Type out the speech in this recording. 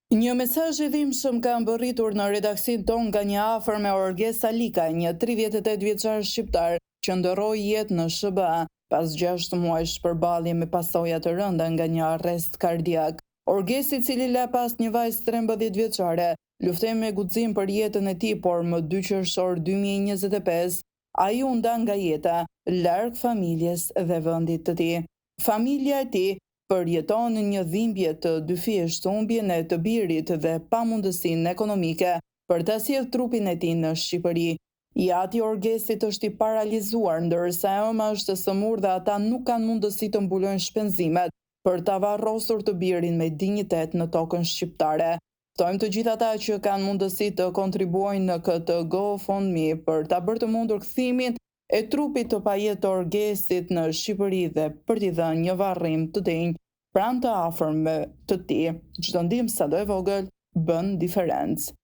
Një mesazh i dhimbshëm ka mbërritur në redaksin ton nga një afër me Orges Salika, një 38 vjeçar shqiptar që ndërroi jetë në SBA pas 6 muajsh përballje me pasoja të rënda nga një arrest kardiak. Orgesi, i cili la pas një vajzë 13 vjeçare, luftoi me guxim për jetën e tij, por më 2 qershor 2025 ai u nda nga jeta, larg familjes dhe vendit të tij. Familja e tij përjeton një dhimbje të dyfisht, humbjen e të birit dhe pamundësinë ekonomike për ta sjellë trupin e tij në Shqipëri. Jati i Orgesit është i paralizuar, ndërsa ema është e sëmurë dhe ata nuk kanë mundësi të mbulojnë shpenzimet për ta varrosur të birin me dinjitet në tokën shqiptare. Ftojmë të gjithë ata që kanë mundësi të kontribuojnë në këtë GoFundMe për ta bërë të mundur kthimin e trupit të pajetë të Orgesit në Shqipëri dhe për t'i dhënë një varrim të denjë pranë të afërmve të tij. Çdo ndihmë sado e vogël bën diferencë.